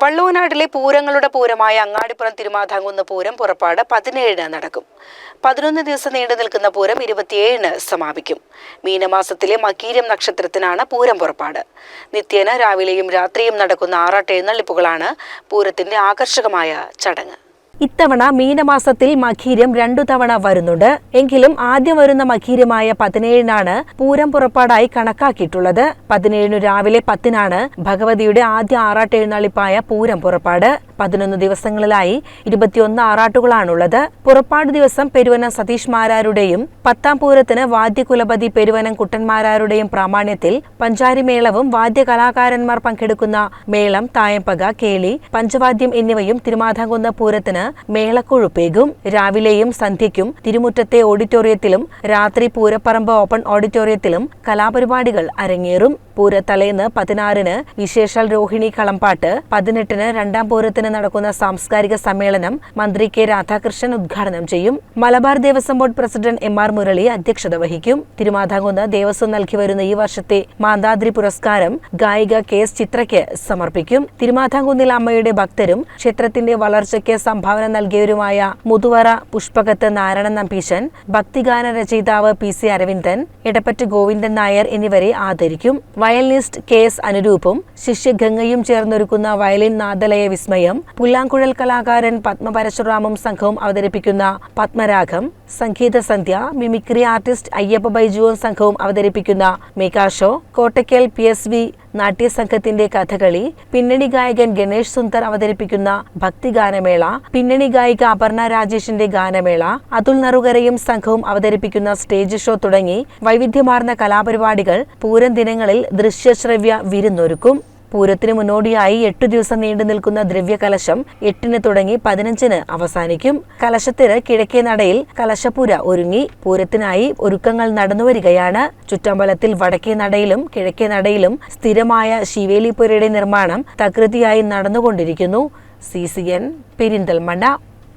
വള്ളൂനാട്ടിലെ പൂരങ്ങളുടെ പൂരമായ അങ്ങാടിപ്പുറം തിരുമാധാംകുന്ന് പൂരം പുറപ്പാട് 17-ന് നടക്കും. 11 ദിവസം നീണ്ടു നിൽക്കുന്ന പൂരം 27-ന് സമാപിക്കും. മീനമാസത്തിലെ മകീരം നക്ഷത്രത്തിനാണ് പൂരം പുറപ്പാട്. നിത്യേന രാവിലെയും രാത്രിയും നടക്കുന്ന ആറാട്ടെഴുന്നള്ളിപ്പുകളാണ് പൂരത്തിന്റെ ആകർഷകമായ ചടങ്ങ്. ഇത്തവണ മീനമാസത്തിൽ മകീരം 2 തവണ വരുന്നുണ്ട്. എങ്കിലും ആദ്യം വരുന്ന മകീരമായ 17-നാണ് പൂരം പുറപ്പാടായി കണക്കാക്കിയിട്ടുള്ളത്. 17-നു രാവിലെ 10-നാണ് ഭഗവതിയുടെ ആദ്യ ആറാട്ടെഴുന്നള്ളിപ്പായ പൂരം പുറപ്പാട്. 11 ദിവസങ്ങളിലായി 21 ആറാട്ടുകളാണുള്ളത്. പുറപ്പാട് ദിവസം പെരുവനം സതീഷ് മാരാരുടെയും 10-ാം പൂരത്തിന് വാദ്യകുലപതി പെരുവനം കുട്ടന്മാരാരുടെയും പ്രാമാണ്യത്തിൽ പഞ്ചാരിമേളവും വാദ്യകലാകാരന്മാർ പങ്കെടുക്കുന്ന മേളം, തായമ്പക, കേളി, പഞ്ചവാദ്യം എന്നിവയും തിരുമാധാംകുന്ന് പൂരത്തിന് മേളക്കൊഴുപ്പേകും. രാവിലെയും സന്ധ്യയ്ക്കും തിരുമുറ്റത്തെ ഓഡിറ്റോറിയത്തിലും രാത്രി പൂരപ്പറമ്പ് ഓപ്പൺ ഓഡിറ്റോറിയത്തിലും കലാപരിപാടികൾ അരങ്ങേറും. പൂരത്തലേന്ന് 16-ന് വിശേഷാൽ രോഹിണി കളംപാട്ട്, 18-ന് 2-ാം പൂരത്തിന് നടക്കുന്ന സാംസ്കാരിക സമ്മേളനം മന്ത്രി കെ രാധാകൃഷ്ണൻ ഉദ്ഘാടനം ചെയ്യും. Malabar Devaswom board president MR Murali അധ്യക്ഷത വഹിക്കും. തിരുമാധാംകുന്ന് ദേവസ്വം നൽകി വരുന്ന ഈ വർഷത്തെ മാന്താദ്രി പുരസ്കാരം ഗായിക KS ചിത്രയ്ക്ക് സമർപ്പിക്കും. തിരുമാധാംകുന്നിൽ അമ്മയുടെ ഭക്തരും ക്ഷേത്രത്തിന്റെ വളർച്ചയ്ക്ക് സംഭാവന നൽകിയവരുമായ മുതുവറ പുഷ്പകത്ത് നാരായണൻ നമ്പീശൻ, ഭക്തിഗാന രചയിതാവ് PC അരവിന്ദൻ, എടപ്പറ്റ് ഗോവിന്ദൻ നായർ എന്നിവരെ ആദരിക്കും. വയലിനിസ്റ്റ് KS അനുരൂപും ശിഷ്യ ഗംഗയും ചേർന്നൊരുക്കുന്ന വയലിൻ നാദലയ വിസ്മയം, പുല്ലാങ്കുഴൽ കലാകാരൻ പത്മപരശുറാമും സംഘവും അവതരിപ്പിക്കുന്ന പത്മരാഗം, സംഗീത സന്ധ്യ, മിമിക്രി ആർട്ടിസ്റ്റ് അയ്യപ്പ ബൈജുവും സംഘവും അവതരിപ്പിക്കുന്ന മെഗാ ഷോ, കോട്ടയ്ക്കൽ PSV നാട്യസംഘത്തിന്റെ കഥകളി, പിന്നണി ഗായകൻ ഗണേഷ് സുന്ദർ അവതരിപ്പിക്കുന്ന ഭക്തിഗാനമേള, പിന്നണി ഗായിക അപർണ രാജേഷിന്റെ ഗാനമേള, അതുൽ നറുകരയും സംഘവും അവതരിപ്പിക്കുന്ന സ്റ്റേജ് ഷോ തുടങ്ങി വൈവിധ്യമാർന്ന കലാപരിപാടികൾ പൂരം ദിനങ്ങളിൽ ദൃശ്യശ്രവ്യ വിരുന്നൊരുക്കും. പൂരത്തിന് മുന്നോടിയായി 8 ദിവസം നീണ്ടു നിൽക്കുന്ന ദ്രവ്യകലശം 8-ന് തുടങ്ങി 15-ന് അവസാനിക്കും. കലശത്തിന് കിഴക്കേ നടയിൽ കലശപ്പുര ഒരുങ്ങി. പൂരത്തിനായി ഒരുക്കങ്ങൾ നടന്നുവരികയാണ്. ചുറ്റമ്പലത്തിൽ വടക്കേ നടയിലും കിഴക്കേ നടയിലും സ്ഥിരമായ ശിവേലിപ്പുരയുടെ നിർമ്മാണം തകൃതിയായി നടന്നുകൊണ്ടിരിക്കുന്നു. CCN പെരിന്തൽമണ്ണ.